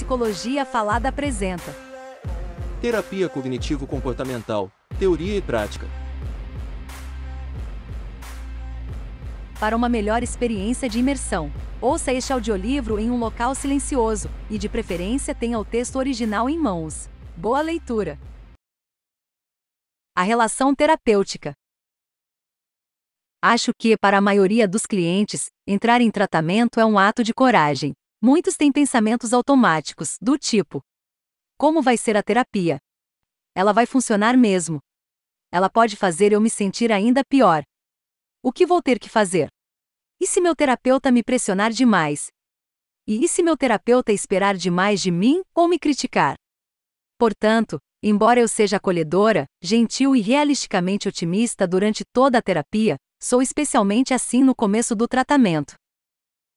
Psicologia Falada apresenta Terapia Cognitivo-Comportamental, Teoria e Prática. para uma melhor experiência de imersão. Ouça este audiolivro em um local silencioso e, de preferência, tenha o texto original em mãos. Boa leitura! A relação terapêutica. Acho que, para a maioria dos clientes, entrar em tratamento é um ato de coragem. Muitos têm pensamentos automáticos, do tipo: como vai ser a terapia? Ela vai funcionar mesmo? Ela pode fazer eu me sentir ainda pior. O que vou ter que fazer? E se meu terapeuta me pressionar demais? E se meu terapeuta esperar demais de mim ou me criticar? Portanto, embora eu seja acolhedora, gentil e realisticamente otimista durante toda a terapia, sou especialmente assim no começo do tratamento.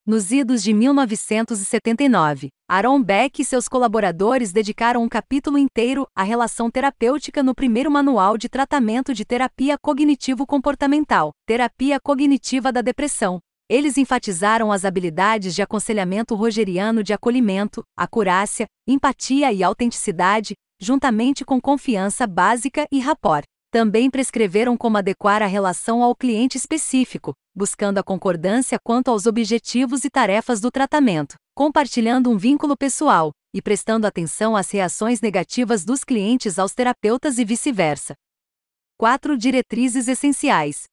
Nos idos de 1979, Aaron Beck e seus colaboradores dedicaram um capítulo inteiro à relação terapêutica no primeiro manual de tratamento de terapia cognitivo-comportamental, Terapia Cognitiva da Depressão. Eles enfatizaram as habilidades de aconselhamento rogeriano de acolhimento, acurácia, empatia e autenticidade, juntamente com confiança básica e rapport. Também prescreveram como adequar a relação ao cliente específico, buscando a concordância quanto aos objetivos e tarefas do tratamento, compartilhando um vínculo pessoal e prestando atenção às reações negativas dos clientes aos terapeutas e vice-versa. 4 diretrizes essenciais.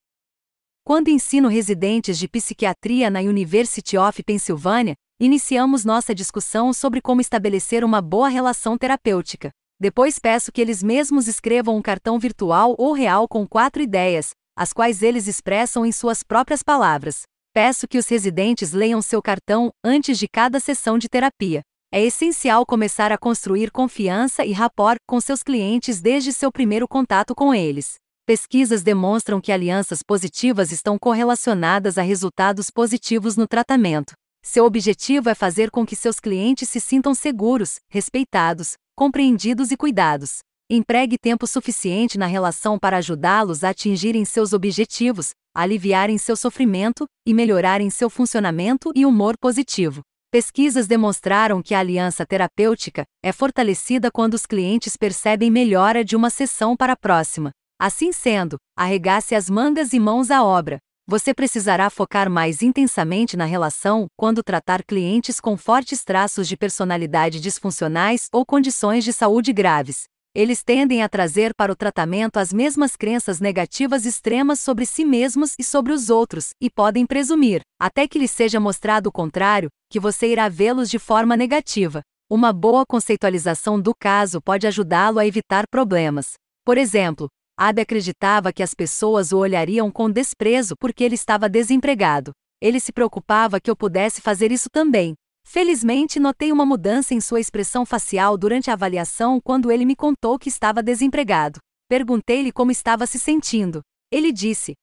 Quando ensino residentes de psiquiatria na University of Pennsylvania, iniciamos nossa discussão sobre como estabelecer uma boa relação terapêutica. Depois peço que eles mesmos escrevam um cartão virtual ou real com 4 ideias, as quais eles expressam em suas próprias palavras. Peço que os residentes leiam seu cartão antes de cada sessão de terapia. É essencial começar a construir confiança e rapport com seus clientes desde seu primeiro contato com eles. Pesquisas demonstram que alianças positivas estão correlacionadas a resultados positivos no tratamento. Seu objetivo é fazer com que seus clientes se sintam seguros, respeitados, compreendidos e cuidados. Empregue tempo suficiente na relação para ajudá-los a atingirem seus objetivos, aliviarem seu sofrimento e melhorarem seu funcionamento e humor positivo. Pesquisas demonstraram que a aliança terapêutica é fortalecida quando os clientes percebem melhora de uma sessão para a próxima. Assim sendo, arregace as mangas e mãos à obra. Você precisará focar mais intensamente na relação quando tratar clientes com fortes traços de personalidade disfuncionais ou condições de saúde graves. Eles tendem a trazer para o tratamento as mesmas crenças negativas extremas sobre si mesmos e sobre os outros, e podem presumir, até que lhes seja mostrado o contrário, que você irá vê-los de forma negativa. Uma boa conceitualização do caso pode ajudá-lo a evitar problemas. Por exemplo, Abe acreditava que as pessoas o olhariam com desprezo porque ele estava desempregado. Ele se preocupava que eu pudesse fazer isso também. Felizmente, notei uma mudança em sua expressão facial durante a avaliação quando ele me contou que estava desempregado. Perguntei-lhe como estava se sentindo. Ele disse: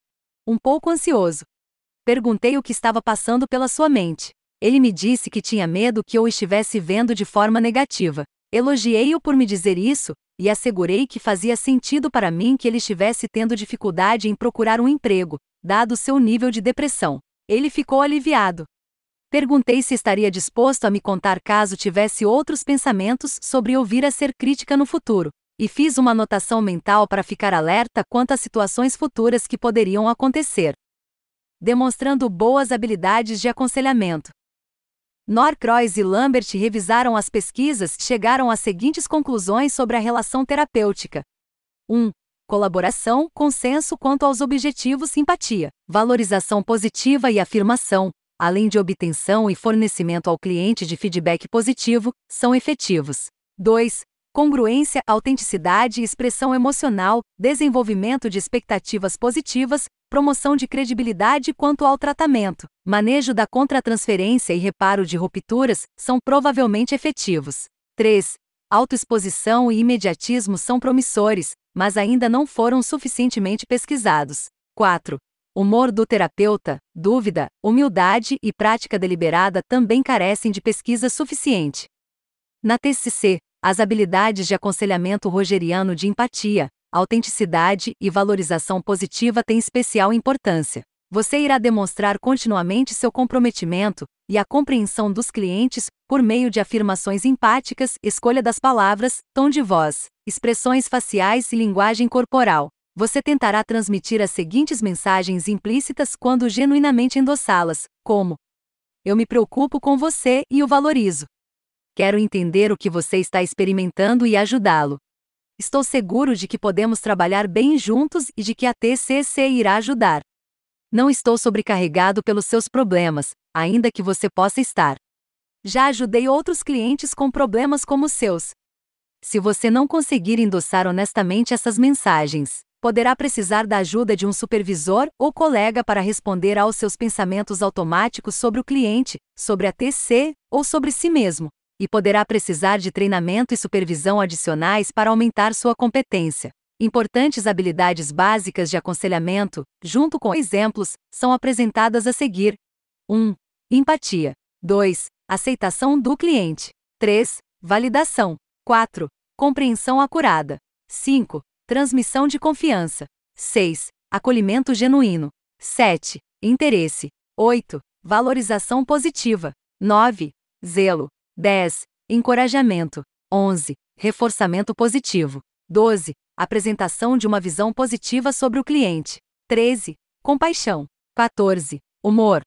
um pouco ansioso. Perguntei o que estava passando pela sua mente. Ele me disse que tinha medo que eu o estivesse vendo de forma negativa. Elogiei-o por me dizer isso, e assegurei que fazia sentido para mim que ele estivesse tendo dificuldade em procurar um emprego, dado seu nível de depressão. Ele ficou aliviado. Perguntei se estaria disposto a me contar caso tivesse outros pensamentos sobre eu vir a ser crítica no futuro, e fiz uma anotação mental para ficar alerta quanto às situações futuras que poderiam acontecer. Demonstrando boas habilidades de aconselhamento. Norcross e Lambert revisaram as pesquisas e chegaram às seguintes conclusões sobre a relação terapêutica. 1. Colaboração, consenso quanto aos objetivos, simpatia, valorização positiva e afirmação, além de obtenção e fornecimento ao cliente de feedback positivo, são efetivos. 2. Congruência, autenticidade e expressão emocional, desenvolvimento de expectativas positivas, promoção de credibilidade quanto ao tratamento, manejo da contratransferência e reparo de rupturas, são provavelmente efetivos. 3. Autoexposição e imediatismo são promissores, mas ainda não foram suficientemente pesquisados. 4. Humor do terapeuta, dúvida, humildade e prática deliberada também carecem de pesquisa suficiente. Na TCC, as habilidades de aconselhamento rogeriano de empatia, autenticidade e valorização positiva têm especial importância. Você irá demonstrar continuamente seu comprometimento e a compreensão dos clientes por meio de afirmações empáticas, escolha das palavras, tom de voz, expressões faciais e linguagem corporal. Você tentará transmitir as seguintes mensagens implícitas quando genuinamente endossá-las, como: eu me preocupo com você e o valorizo. Quero entender o que você está experimentando e ajudá-lo. Estou seguro de que podemos trabalhar bem juntos e de que a TCC irá ajudar. Não estou sobrecarregado pelos seus problemas, ainda que você possa estar. Já ajudei outros clientes com problemas como os seus. Se você não conseguir endossar honestamente essas mensagens, poderá precisar da ajuda de um supervisor ou colega para responder aos seus pensamentos automáticos sobre o cliente, sobre a TC ou sobre si mesmo, e poderá precisar de treinamento e supervisão adicionais para aumentar sua competência. Importantes habilidades básicas de aconselhamento, junto com exemplos, são apresentadas a seguir. 1. Empatia. 2. Aceitação do cliente. 3. Validação. 4. Compreensão acurada. 5. Transmissão de confiança. 6. Acolhimento genuíno. 7. Interesse. 8. Valorização positiva. 9. Zelo. 10. Encorajamento. 11. Reforçamento positivo. 12. Apresentação de uma visão positiva sobre o cliente. 13. Compaixão. 14. Humor.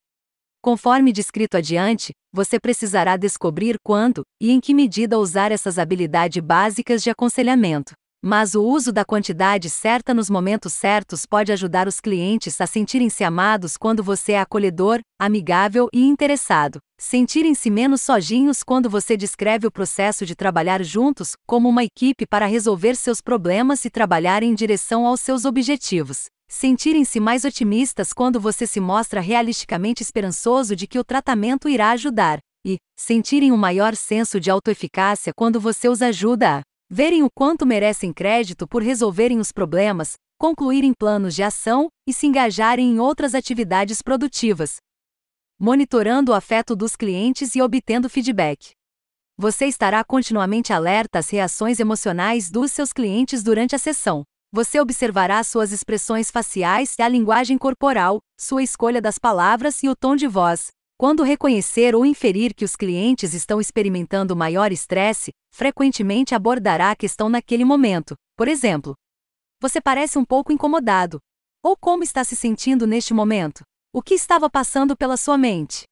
Conforme descrito adiante, você precisará descobrir quando e em que medida usar essas habilidades básicas de aconselhamento. Mas o uso da quantidade certa nos momentos certos pode ajudar os clientes a sentirem-se amados quando você é acolhedor, amigável e interessado. Sentirem-se menos sozinhos quando você descreve o processo de trabalhar juntos, como uma equipe para resolver seus problemas e trabalhar em direção aos seus objetivos. Sentirem-se mais otimistas quando você se mostra realisticamente esperançoso de que o tratamento irá ajudar. E sentirem um maior senso de autoeficácia quando você os ajuda a verem o quanto merecem crédito por resolverem os problemas, concluírem planos de ação e se engajarem em outras atividades produtivas. Monitorando o afeto dos clientes e obtendo feedback. Você estará continuamente alerta às reações emocionais dos seus clientes durante a sessão. Você observará suas expressões faciais e a linguagem corporal, sua escolha das palavras e o tom de voz. Quando reconhecer ou inferir que os clientes estão experimentando maior estresse, frequentemente abordará a questão naquele momento. Por exemplo, você parece um pouco incomodado. Ou como está se sentindo neste momento? O que estava passando pela sua mente?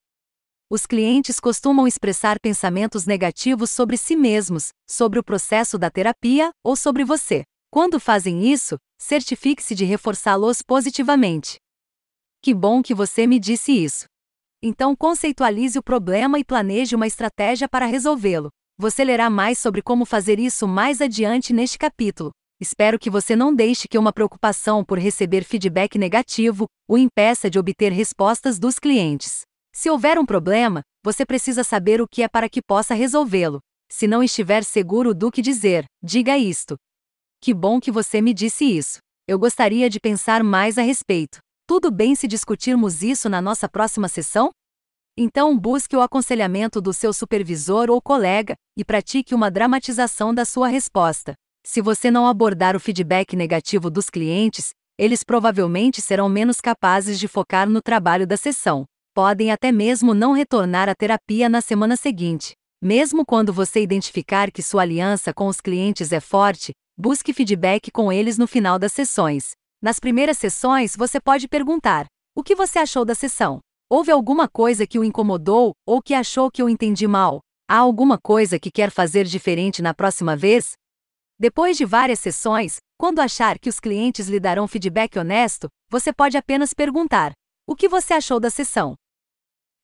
Os clientes costumam expressar pensamentos negativos sobre si mesmos, sobre o processo da terapia ou sobre você. Quando fazem isso, certifique-se de reforçá-los positivamente. Que bom que você me disse isso. Então conceitualize o problema e planeje uma estratégia para resolvê-lo. Você lerá mais sobre como fazer isso mais adiante neste capítulo. Espero que você não deixe que uma preocupação por receber feedback negativo o impeça de obter respostas dos clientes. Se houver um problema, você precisa saber o que é para que possa resolvê-lo. Se não estiver seguro do que dizer, diga isto. Que bom que você me disse isso. Eu gostaria de pensar mais a respeito. Tudo bem se discutirmos isso na nossa próxima sessão? Então busque o aconselhamento do seu supervisor ou colega e pratique uma dramatização da sua resposta. Se você não abordar o feedback negativo dos clientes, eles provavelmente serão menos capazes de focar no trabalho da sessão. Podem até mesmo não retornar à terapia na semana seguinte. Mesmo quando você identificar que sua aliança com os clientes é forte, busque feedback com eles no final das sessões. Nas primeiras sessões, você pode perguntar: o que você achou da sessão? Houve alguma coisa que o incomodou ou que achou que eu entendi mal? Há alguma coisa que quer fazer diferente na próxima vez? Depois de várias sessões, quando achar que os clientes lhe darão feedback honesto, você pode apenas perguntar: o que você achou da sessão?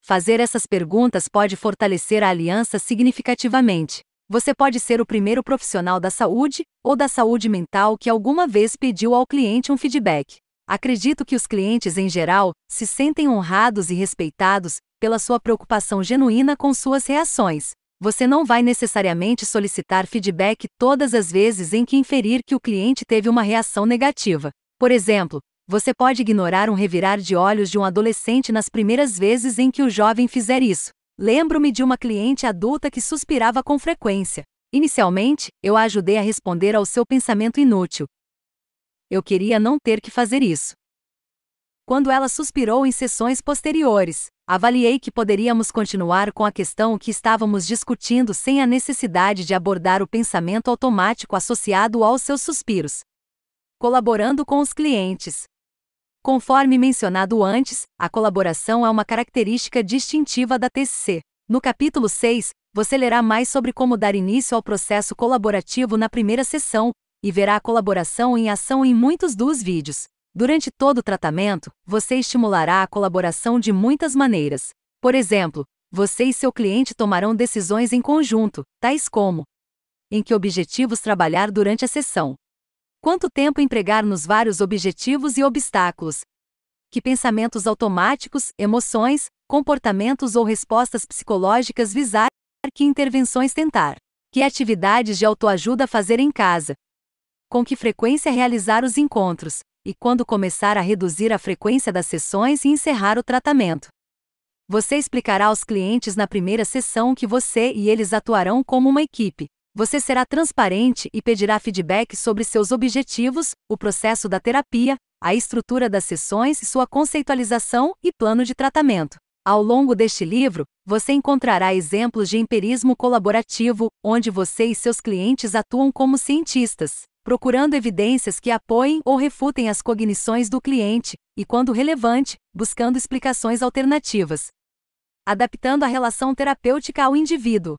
Fazer essas perguntas pode fortalecer a aliança significativamente. Você pode ser o primeiro profissional da saúde ou da saúde mental que alguma vez pediu ao cliente um feedback. Acredito que os clientes em geral se sentem honrados e respeitados pela sua preocupação genuína com suas reações. Você não vai necessariamente solicitar feedback todas as vezes em que inferir que o cliente teve uma reação negativa. Por exemplo, você pode ignorar um revirar de olhos de um adolescente nas primeiras vezes em que o jovem fizer isso. Lembro-me de uma cliente adulta que suspirava com frequência. Inicialmente, eu a ajudei a responder ao seu pensamento inútil. Eu queria não ter que fazer isso. Quando ela suspirou em sessões posteriores, avaliei que poderíamos continuar com a questão que estávamos discutindo sem a necessidade de abordar o pensamento automático associado aos seus suspiros. Colaborando com os clientes. Conforme mencionado antes, a colaboração é uma característica distintiva da TCC. No capítulo 6, você lerá mais sobre como dar início ao processo colaborativo na primeira sessão, e verá a colaboração em ação em muitos dos vídeos. Durante todo o tratamento, você estimulará a colaboração de muitas maneiras. Por exemplo, você e seu cliente tomarão decisões em conjunto, tais como: em que objetivos trabalhar durante a sessão? Quanto tempo empregar nos vários objetivos e obstáculos? Que pensamentos automáticos, emoções, comportamentos ou respostas psicológicas visar? Que intervenções tentar? Que atividades de autoajuda fazer em casa? Com que frequência realizar os encontros? E quando começar a reduzir a frequência das sessões e encerrar o tratamento? Você explicará aos clientes na primeira sessão que você e eles atuarão como uma equipe. Você será transparente e pedirá feedback sobre seus objetivos, o processo da terapia, a estrutura das sessões e sua conceitualização e plano de tratamento. Ao longo deste livro, você encontrará exemplos de empirismo colaborativo, onde você e seus clientes atuam como cientistas, procurando evidências que apoiem ou refutem as cognições do cliente, e, quando relevante, buscando explicações alternativas. Adaptando a relação terapêutica ao indivíduo.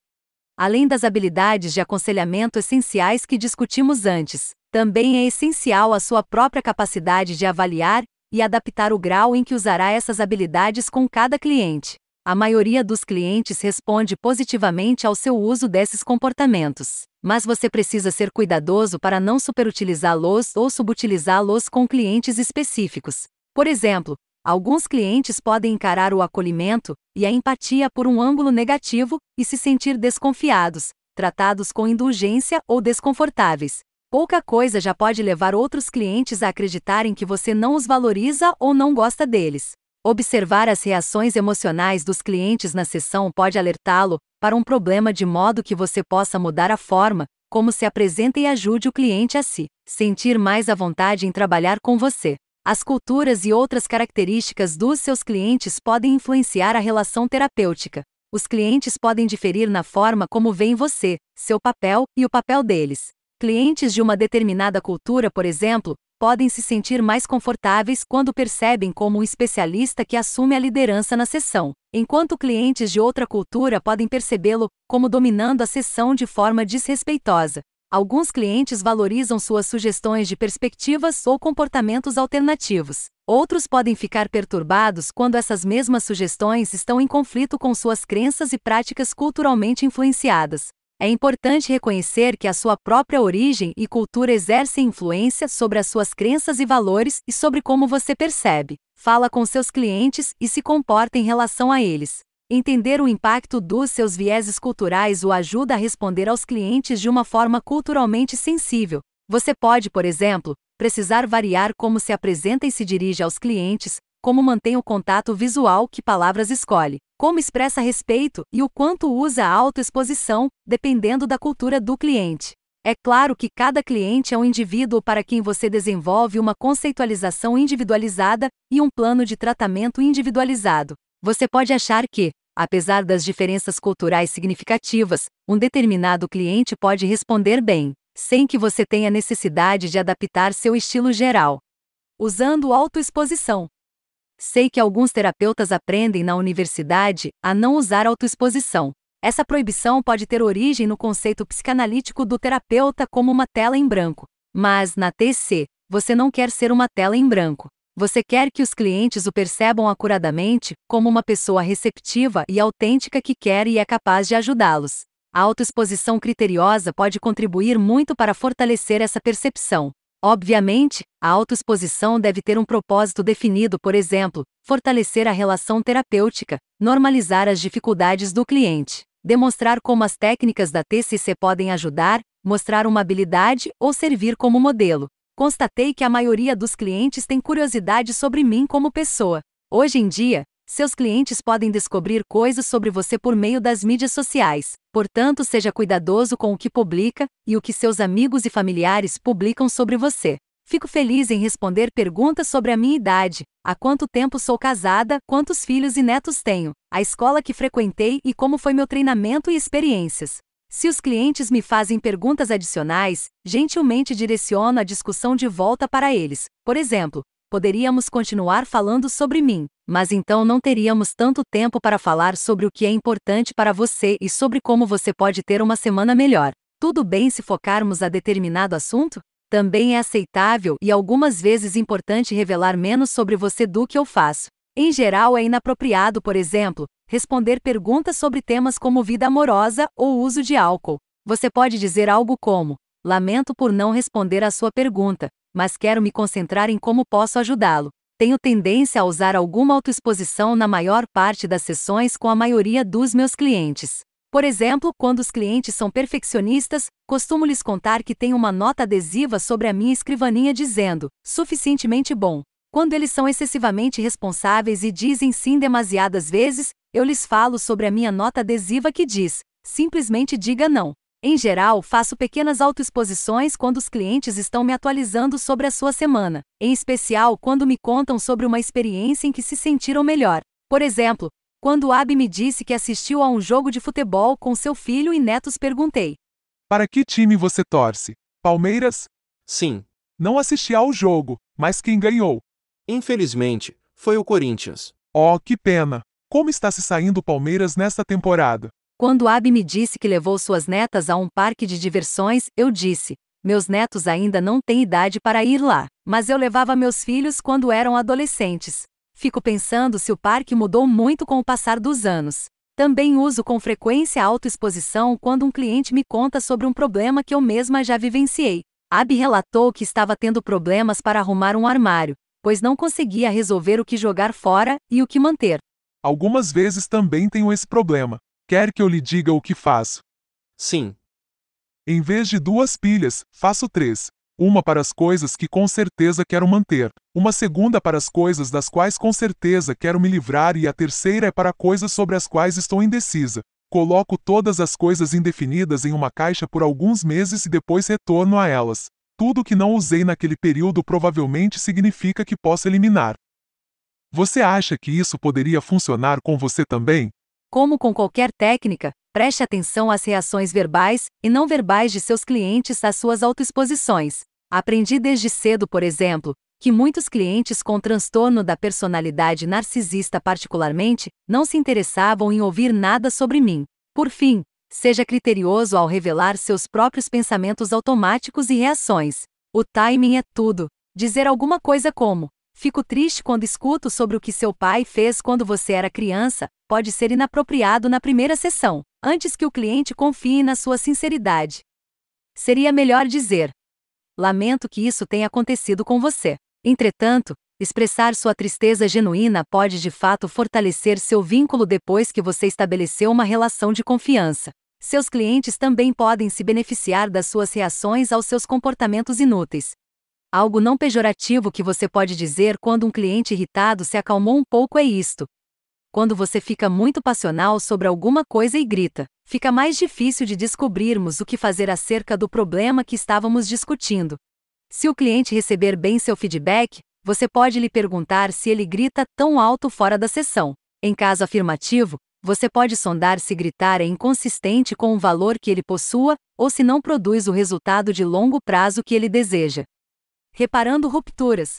Além das habilidades de aconselhamento essenciais que discutimos antes, também é essencial a sua própria capacidade de avaliar e adaptar o grau em que usará essas habilidades com cada cliente. A maioria dos clientes responde positivamente ao seu uso desses comportamentos, mas você precisa ser cuidadoso para não superutilizá-los ou subutilizá-los com clientes específicos. Por exemplo, alguns clientes podem encarar o acolhimento e a empatia por um ângulo negativo e se sentir desconfiados, tratados com indulgência ou desconfortáveis. Pouca coisa já pode levar outros clientes a acreditarem que você não os valoriza ou não gosta deles. Observar as reações emocionais dos clientes na sessão pode alertá-lo para um problema, de modo que você possa mudar a forma como se apresenta e ajude o cliente a se sentir mais à vontade em trabalhar com você. As culturas e outras características dos seus clientes podem influenciar a relação terapêutica. Os clientes podem diferir na forma como veem você, seu papel e o papel deles. Clientes de uma determinada cultura, por exemplo, podem se sentir mais confortáveis quando percebem como um especialista que assume a liderança na sessão, enquanto clientes de outra cultura podem percebê-lo como dominando a sessão de forma desrespeitosa. Alguns clientes valorizam suas sugestões de perspectivas ou comportamentos alternativos. Outros podem ficar perturbados quando essas mesmas sugestões estão em conflito com suas crenças e práticas culturalmente influenciadas. É importante reconhecer que a sua própria origem e cultura exercem influência sobre as suas crenças e valores e sobre como você percebe, fala com seus clientes e se comporta em relação a eles. Entender o impacto dos seus vieses culturais o ajuda a responder aos clientes de uma forma culturalmente sensível. Você pode, por exemplo, precisar variar como se apresenta e se dirige aos clientes, como mantém o contato visual, que palavras escolhe, como expressa respeito e o quanto usa a autoexposição, dependendo da cultura do cliente. É claro que cada cliente é um indivíduo para quem você desenvolve uma conceitualização individualizada e um plano de tratamento individualizado. Você pode achar que, apesar das diferenças culturais significativas, um determinado cliente pode responder bem, sem que você tenha necessidade de adaptar seu estilo geral. Usando autoexposição. Sei que alguns terapeutas aprendem na universidade a não usar autoexposição. Essa proibição pode ter origem no conceito psicanalítico do terapeuta como uma tela em branco. Mas, na TCC, você não quer ser uma tela em branco. Você quer que os clientes o percebam acuradamente como uma pessoa receptiva e autêntica que quer e é capaz de ajudá-los. A autoexposição criteriosa pode contribuir muito para fortalecer essa percepção. Obviamente, a autoexposição deve ter um propósito definido, por exemplo, fortalecer a relação terapêutica, normalizar as dificuldades do cliente, demonstrar como as técnicas da TCC podem ajudar, mostrar uma habilidade ou servir como modelo. Constatei que a maioria dos clientes tem curiosidade sobre mim como pessoa. Hoje em dia, seus clientes podem descobrir coisas sobre você por meio das mídias sociais. Portanto, seja cuidadoso com o que publica e o que seus amigos e familiares publicam sobre você. Fico feliz em responder perguntas sobre a minha idade, há quanto tempo sou casada, quantos filhos e netos tenho, a escola que frequentei e como foi meu treinamento e experiências. Se os clientes me fazem perguntas adicionais, gentilmente direciono a discussão de volta para eles. Por exemplo, poderíamos continuar falando sobre mim, mas então não teríamos tanto tempo para falar sobre o que é importante para você e sobre como você pode ter uma semana melhor. Tudo bem se focarmos a determinado assunto? Também é aceitável e algumas vezes importante revelar menos sobre você do que eu faço. Em geral, é inapropriado, por exemplo, responder perguntas sobre temas como vida amorosa ou uso de álcool. Você pode dizer algo como: lamento por não responder à sua pergunta, mas quero me concentrar em como posso ajudá-lo. Tenho tendência a usar alguma autoexposição na maior parte das sessões com a maioria dos meus clientes. Por exemplo, quando os clientes são perfeccionistas, costumo lhes contar que tenho uma nota adesiva sobre a minha escrivaninha dizendo: suficientemente bom. Quando eles são excessivamente responsáveis e dizem sim demasiadas vezes, eu lhes falo sobre a minha nota adesiva que diz: simplesmente diga não. Em geral, faço pequenas autoexposições quando os clientes estão me atualizando sobre a sua semana, em especial quando me contam sobre uma experiência em que se sentiram melhor. Por exemplo, quando Abby me disse que assistiu a um jogo de futebol com seu filho e netos, perguntei: para que time você torce? Palmeiras? Sim. Não assisti ao jogo, mas quem ganhou? Infelizmente, foi o Corinthians. Oh, que pena! Como está se saindo o Palmeiras nesta temporada? Quando Abby me disse que levou suas netas a um parque de diversões, eu disse: meus netos ainda não têm idade para ir lá, mas eu levava meus filhos quando eram adolescentes. Fico pensando se o parque mudou muito com o passar dos anos. Também uso com frequência a autoexposição quando um cliente me conta sobre um problema que eu mesma já vivenciei. Abby relatou que estava tendo problemas para arrumar um armário, pois não conseguia resolver o que jogar fora e o que manter. Algumas vezes também tenho esse problema. Quer que eu lhe diga o que faço? Sim. Em vez de 2 pilhas, faço 3. Uma para as coisas que com certeza quero manter, uma segunda para as coisas das quais com certeza quero me livrar e a terceira é para coisas sobre as quais estou indecisa. Coloco todas as coisas indefinidas em uma caixa por alguns meses e depois retorno a elas. Tudo que não usei naquele período provavelmente significa que posso eliminar. Você acha que isso poderia funcionar com você também? Como com qualquer técnica, preste atenção às reações verbais e não verbais de seus clientes às suas autoexposições. Aprendi desde cedo, por exemplo, que muitos clientes com transtorno da personalidade narcisista particularmente, não se interessavam em ouvir nada sobre mim. Por fim, seja criterioso ao revelar seus próprios pensamentos automáticos e reações. O timing é tudo. Dizer alguma coisa como: fico triste quando escuto sobre o que seu pai fez quando você era criança, pode ser inapropriado na primeira sessão, antes que o cliente confie na sua sinceridade. Seria melhor dizer: lamento que isso tenha acontecido com você. Entretanto, expressar sua tristeza genuína pode de fato fortalecer seu vínculo depois que você estabeleceu uma relação de confiança. Seus clientes também podem se beneficiar das suas reações aos seus comportamentos inúteis. Algo não pejorativo que você pode dizer quando um cliente irritado se acalmou um pouco é isto: quando você fica muito passional sobre alguma coisa e grita, fica mais difícil de descobrirmos o que fazer acerca do problema que estávamos discutindo. Se o cliente receber bem seu feedback, você pode lhe perguntar se ele grita tão alto fora da sessão. Em caso afirmativo, você pode sondar se gritar é inconsistente com o valor que ele possua, ou se não produz o resultado de longo prazo que ele deseja. Reparando rupturas.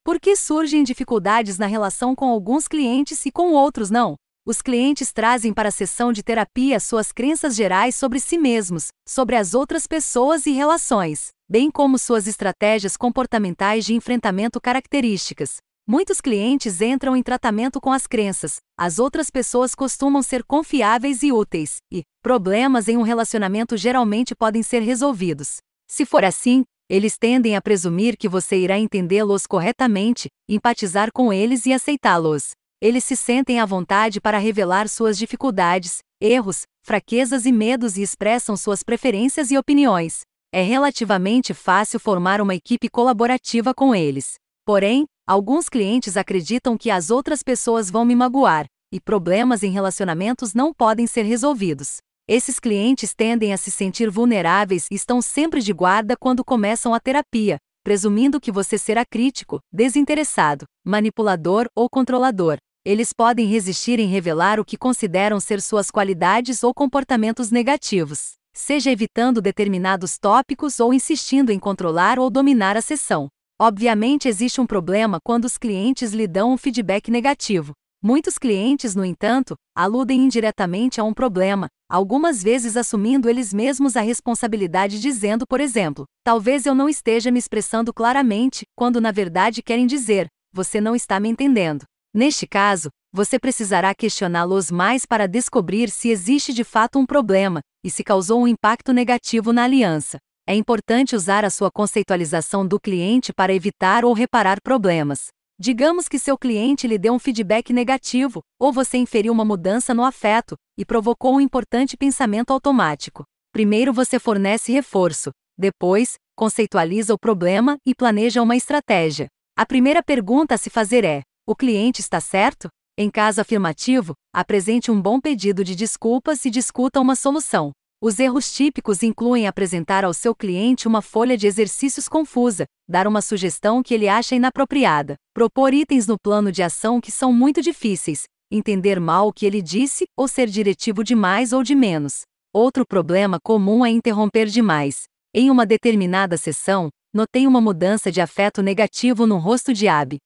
Por que surgem dificuldades na relação com alguns clientes e com outros não? Os clientes trazem para a sessão de terapia suas crenças gerais sobre si mesmos, sobre as outras pessoas e relações, bem como suas estratégias comportamentais de enfrentamento características. Muitos clientes entram em tratamento com as crenças: as outras pessoas costumam ser confiáveis e úteis, e problemas em um relacionamento geralmente podem ser resolvidos. Se for assim, eles tendem a presumir que você irá entendê-los corretamente, empatizar com eles e aceitá-los. Eles se sentem à vontade para revelar suas dificuldades, erros, fraquezas e medos e expressam suas preferências e opiniões. É relativamente fácil formar uma equipe colaborativa com eles. Porém, alguns clientes acreditam que as outras pessoas vão me magoar, e problemas em relacionamentos não podem ser resolvidos. Esses clientes tendem a se sentir vulneráveis e estão sempre de guarda quando começam a terapia, presumindo que você será crítico, desinteressado, manipulador ou controlador. Eles podem resistir em revelar o que consideram ser suas qualidades ou comportamentos negativos, seja evitando determinados tópicos ou insistindo em controlar ou dominar a sessão. Obviamente existe um problema quando os clientes lhe dão um feedback negativo. Muitos clientes, no entanto, aludem indiretamente a um problema, algumas vezes assumindo eles mesmos a responsabilidade dizendo, por exemplo, talvez eu não esteja me expressando claramente, quando na verdade querem dizer, você não está me entendendo. Neste caso, você precisará questioná-los mais para descobrir se existe de fato um problema, e se causou um impacto negativo na aliança. É importante usar a sua conceitualização do cliente para evitar ou reparar problemas. Digamos que seu cliente lhe deu um feedback negativo, ou você inferiu uma mudança no afeto, e provocou um importante pensamento automático. Primeiro você fornece reforço, depois, conceitualiza o problema e planeja uma estratégia. A primeira pergunta a se fazer é: o cliente está certo? Em caso afirmativo, apresente um bom pedido de desculpas e discuta uma solução. Os erros típicos incluem apresentar ao seu cliente uma folha de exercícios confusa, dar uma sugestão que ele acha inapropriada, propor itens no plano de ação que são muito difíceis, entender mal o que ele disse ou ser diretivo demais ou de menos. Outro problema comum é interromper demais. Em uma determinada sessão, notei uma mudança de afeto negativo no rosto de Abby.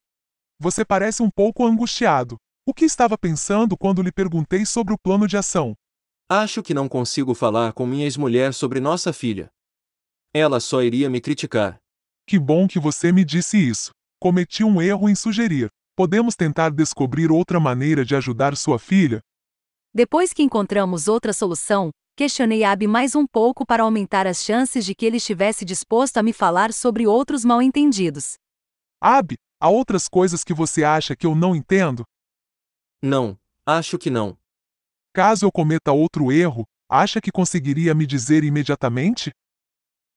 Você parece um pouco angustiado. O que estava pensando quando lhe perguntei sobre o plano de ação? Acho que não consigo falar com minha ex-mulher sobre nossa filha. Ela só iria me criticar. Que bom que você me disse isso. Cometi um erro em sugerir. Podemos tentar descobrir outra maneira de ajudar sua filha? Depois que encontramos outra solução, questionei Abby mais um pouco para aumentar as chances de que ele estivesse disposto a me falar sobre outros mal-entendidos. Abby, há outras coisas que você acha que eu não entendo? Não, acho que não. Caso eu cometa outro erro, acha que conseguiria me dizer imediatamente?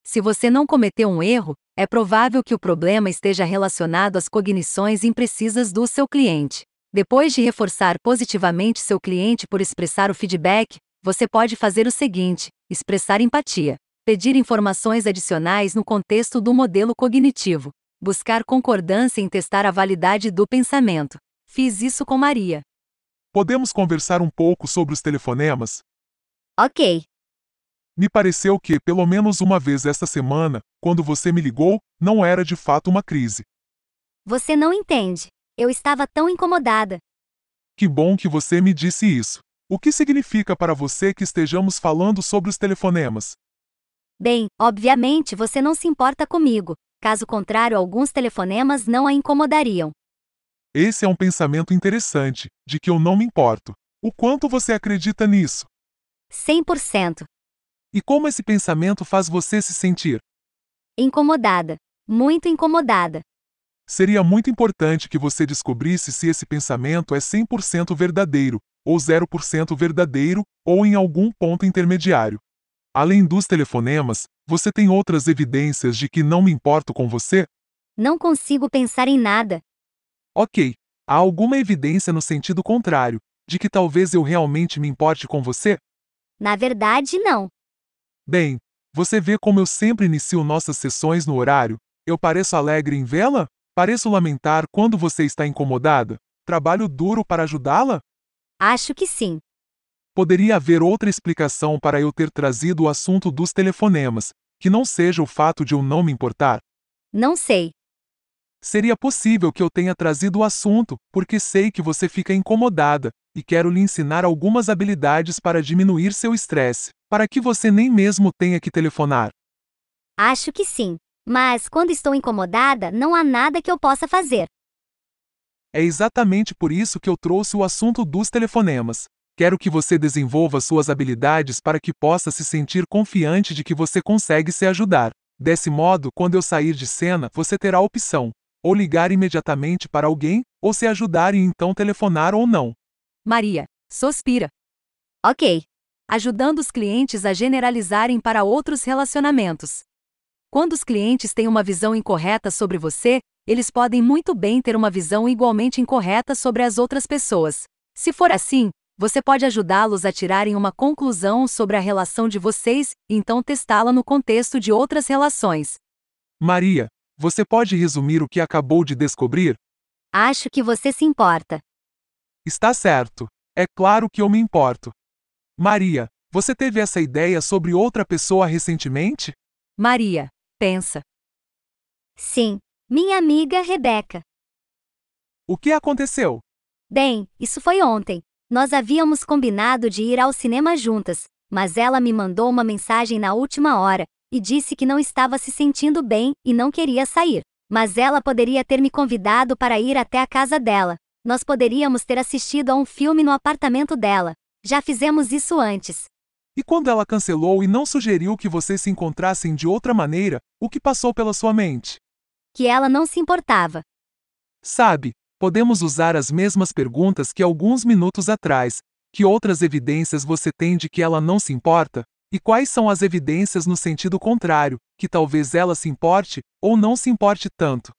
Se você não cometeu um erro, é provável que o problema esteja relacionado às cognições imprecisas do seu cliente. Depois de reforçar positivamente seu cliente por expressar o feedback, você pode fazer o seguinte: expressar empatia, pedir informações adicionais no contexto do modelo cognitivo, buscar concordância em testar a validade do pensamento. Fiz isso com Maria. Podemos conversar um pouco sobre os telefonemas? Ok. Me pareceu que, pelo menos uma vez esta semana, quando você me ligou, não era de fato uma crise. Você não entende. Eu estava tão incomodada. Que bom que você me disse isso. O que significa para você que estejamos falando sobre os telefonemas? Bem, obviamente você não se importa comigo. Caso contrário, alguns telefonemas não a incomodariam. Esse é um pensamento interessante, de que eu não me importo. O quanto você acredita nisso? 100%. E como esse pensamento faz você se sentir? Incomodada. Muito incomodada. Seria muito importante que você descobrisse se esse pensamento é 100% verdadeiro, ou 0% verdadeiro, ou em algum ponto intermediário. Além dos telefonemas, você tem outras evidências de que não me importo com você? Não consigo pensar em nada. Ok. Há alguma evidência no sentido contrário, de que talvez eu realmente me importe com você? Na verdade, não. Bem, você vê como eu sempre inicio nossas sessões no horário? Eu pareço alegre em vê-la? Pareço lamentar quando você está incomodada? Trabalho duro para ajudá-la? Acho que sim. Poderia haver outra explicação para eu ter trazido o assunto dos telefonemas, que não seja o fato de eu não me importar? Não sei. Seria possível que eu tenha trazido o assunto, porque sei que você fica incomodada, e quero lhe ensinar algumas habilidades para diminuir seu estresse, para que você nem mesmo tenha que telefonar. Acho que sim. Mas, quando estou incomodada, não há nada que eu possa fazer. É exatamente por isso que eu trouxe o assunto dos telefonemas. Quero que você desenvolva suas habilidades para que possa se sentir confiante de que você consegue se ajudar. Desse modo, quando eu sair de cena, você terá a opção: ou ligar imediatamente para alguém, ou se ajudar e então telefonar ou não. Maria, suspira. Ok. Ajudando os clientes a generalizarem para outros relacionamentos. Quando os clientes têm uma visão incorreta sobre você, eles podem muito bem ter uma visão igualmente incorreta sobre as outras pessoas. Se for assim, você pode ajudá-los a tirarem uma conclusão sobre a relação de vocês, e então testá-la no contexto de outras relações. Maria, Você pode resumir o que acabou de descobrir? Acho que você se importa. Está certo. É claro que eu me importo. Maria, você teve essa ideia sobre outra pessoa recentemente? Maria, pensa. Sim, minha amiga Rebeca. O que aconteceu? Bem, isso foi ontem. Nós havíamos combinado de ir ao cinema juntas, mas ela me mandou uma mensagem na última hora e disse que não estava se sentindo bem e não queria sair. Mas ela poderia ter me convidado para ir até a casa dela. Nós poderíamos ter assistido a um filme no apartamento dela. Já fizemos isso antes. E quando ela cancelou e não sugeriu que vocês se encontrassem de outra maneira, o que passou pela sua mente? Que ela não se importava. Sabe, podemos usar as mesmas perguntas que alguns minutos atrás. Que outras evidências você tem de que ela não se importa? E quais são as evidências no sentido contrário, que talvez ela se importe ou não se importe tanto?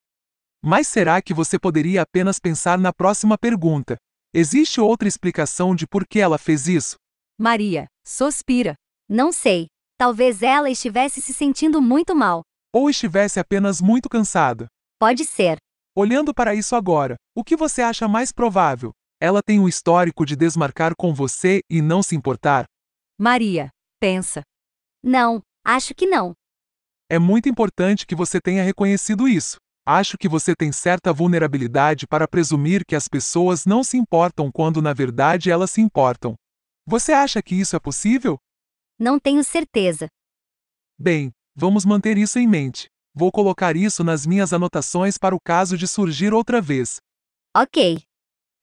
Mas será que você poderia apenas pensar na próxima pergunta? Existe outra explicação de por que ela fez isso? Maria, suspira. Não sei. Talvez ela estivesse se sentindo muito mal. Ou estivesse apenas muito cansada? Pode ser. Olhando para isso agora, o que você acha mais provável? Ela tem um histórico de desmarcar com você e não se importar? Maria, pensa. Não, acho que não. É muito importante que você tenha reconhecido isso. Acho que você tem certa vulnerabilidade para presumir que as pessoas não se importam quando na verdade elas se importam. Você acha que isso é possível? Não tenho certeza. Bem, vamos manter isso em mente. Vou colocar isso nas minhas anotações para o caso de surgir outra vez. Ok.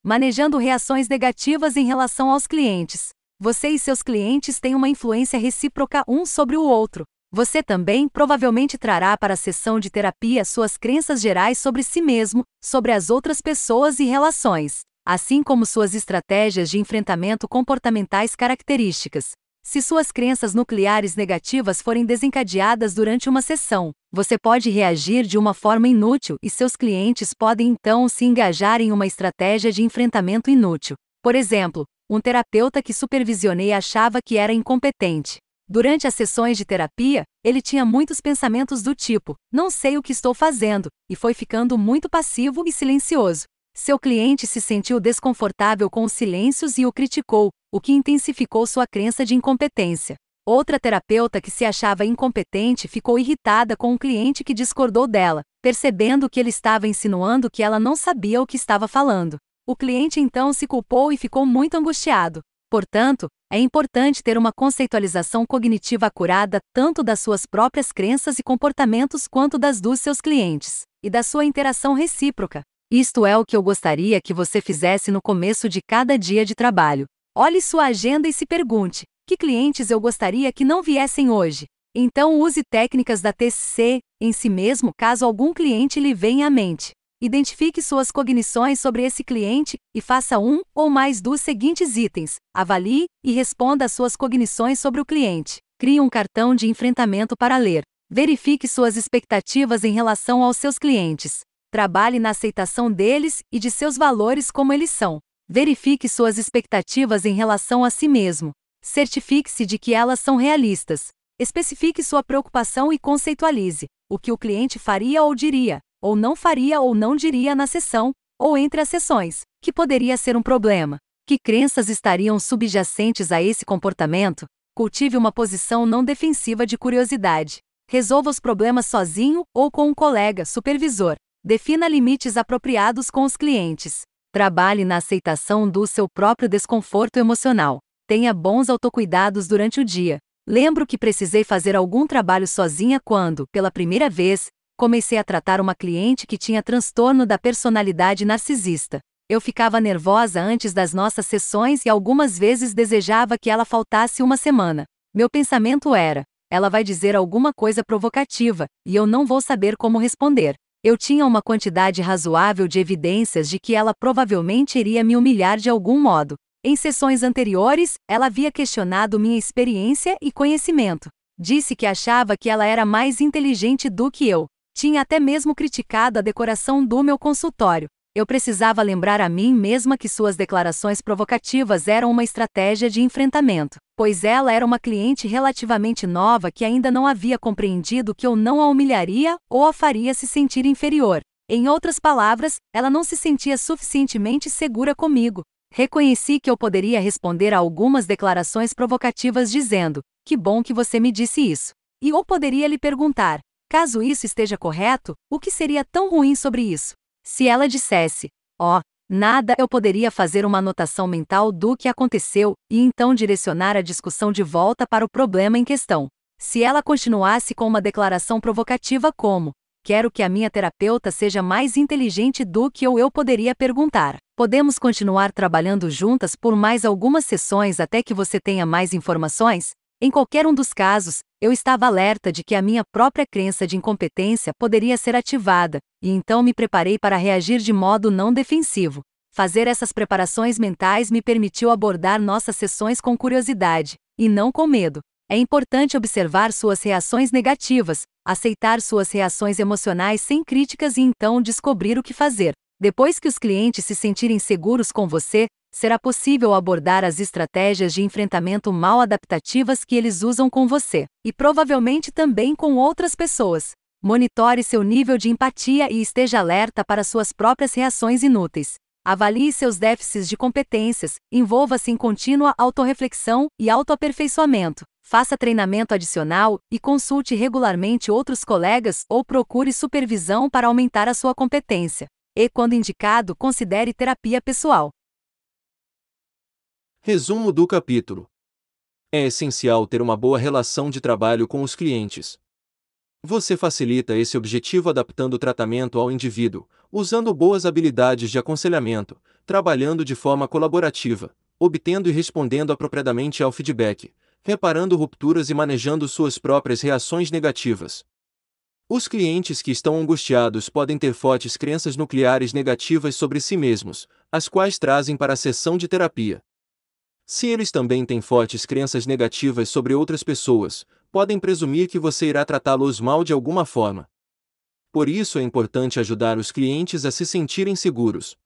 Manejando reações negativas em relação aos clientes. Você e seus clientes têm uma influência recíproca um sobre o outro. Você também provavelmente trará para a sessão de terapia suas crenças gerais sobre si mesmo, sobre as outras pessoas e relações, assim como suas estratégias de enfrentamento comportamentais características. Se suas crenças nucleares negativas forem desencadeadas durante uma sessão, você pode reagir de uma forma inútil e seus clientes podem então se engajar em uma estratégia de enfrentamento inútil. Por exemplo, um terapeuta que supervisionei achava que era incompetente. Durante as sessões de terapia, ele tinha muitos pensamentos do tipo: não sei o que estou fazendo, e foi ficando muito passivo e silencioso. Seu cliente se sentiu desconfortável com os silêncios e o criticou, o que intensificou sua crença de incompetência. Outra terapeuta que se achava incompetente ficou irritada com um cliente que discordou dela, percebendo que ele estava insinuando que ela não sabia o que estava falando. O cliente então se culpou e ficou muito angustiado. Portanto, é importante ter uma conceitualização cognitiva acurada tanto das suas próprias crenças e comportamentos quanto das dos seus clientes, e da sua interação recíproca. Isto é o que eu gostaria que você fizesse no começo de cada dia de trabalho. Olhe sua agenda e se pergunte: que clientes eu gostaria que não viessem hoje? Então use técnicas da TCC em si mesmo caso algum cliente lhe venha à mente. Identifique suas cognições sobre esse cliente e faça um ou mais dos seguintes itens: avalie e responda às suas cognições sobre o cliente. Crie um cartão de enfrentamento para ler. Verifique suas expectativas em relação aos seus clientes. Trabalhe na aceitação deles e de seus valores como eles são. Verifique suas expectativas em relação a si mesmo. Certifique-se de que elas são realistas. Especifique sua preocupação e conceitualize o que o cliente faria ou diria, ou não diria na sessão, ou entre as sessões, que poderia ser um problema. Que crenças estariam subjacentes a esse comportamento? Cultive uma posição não defensiva de curiosidade. Resolva os problemas sozinho ou com um colega, supervisor. Defina limites apropriados com os clientes. Trabalhe na aceitação do seu próprio desconforto emocional. Tenha bons autocuidados durante o dia. Lembro que precisei fazer algum trabalho sozinha quando, pela primeira vez, comecei a tratar uma cliente que tinha transtorno da personalidade narcisista. Eu ficava nervosa antes das nossas sessões e algumas vezes desejava que ela faltasse uma semana. Meu pensamento era: ela vai dizer alguma coisa provocativa, e eu não vou saber como responder. Eu tinha uma quantidade razoável de evidências de que ela provavelmente iria me humilhar de algum modo. Em sessões anteriores, ela havia questionado minha experiência e conhecimento. Disse que achava que ela era mais inteligente do que eu. Tinha até mesmo criticado a decoração do meu consultório. Eu precisava lembrar a mim mesma que suas declarações provocativas eram uma estratégia de enfrentamento, pois ela era uma cliente relativamente nova que ainda não havia compreendido que eu não a humilharia ou a faria se sentir inferior. Em outras palavras, ela não se sentia suficientemente segura comigo. Reconheci que eu poderia responder a algumas declarações provocativas dizendo: "Que bom que você me disse isso." E eu poderia lhe perguntar: "Caso isso esteja correto, o que seria tão ruim sobre isso?" Se ela dissesse: "Oh, nada", eu poderia fazer uma anotação mental do que aconteceu e então direcionar a discussão de volta para o problema em questão. Se ela continuasse com uma declaração provocativa como: "Quero que a minha terapeuta seja mais inteligente do que eu poderia perguntar: "Podemos continuar trabalhando juntas por mais algumas sessões até que você tenha mais informações?" Em qualquer um dos casos, eu estava alerta de que a minha própria crença de incompetência poderia ser ativada, e então me preparei para reagir de modo não defensivo. Fazer essas preparações mentais me permitiu abordar nossas sessões com curiosidade, e não com medo. É importante observar suas reações negativas, aceitar suas reações emocionais sem críticas e então descobrir o que fazer. Depois que os clientes se sentirem seguros com você, será possível abordar as estratégias de enfrentamento mal adaptativas que eles usam com você, e provavelmente também com outras pessoas. Monitore seu nível de empatia e esteja alerta para suas próprias reações inúteis. Avalie seus déficits de competências, envolva-se em contínua autorreflexão e autoaperfeiçoamento. Faça treinamento adicional e consulte regularmente outros colegas ou procure supervisão para aumentar a sua competência. E, quando indicado, considere terapia pessoal. Resumo do capítulo. É essencial ter uma boa relação de trabalho com os clientes. Você facilita esse objetivo adaptando o tratamento ao indivíduo, usando boas habilidades de aconselhamento, trabalhando de forma colaborativa, obtendo e respondendo apropriadamente ao feedback, reparando rupturas e manejando suas próprias reações negativas. Os clientes que estão angustiados podem ter fortes crenças nucleares negativas sobre si mesmos, as quais trazem para a sessão de terapia. Se eles também têm fortes crenças negativas sobre outras pessoas, podem presumir que você irá tratá-los mal de alguma forma. Por isso é importante ajudar os clientes a se sentirem seguros.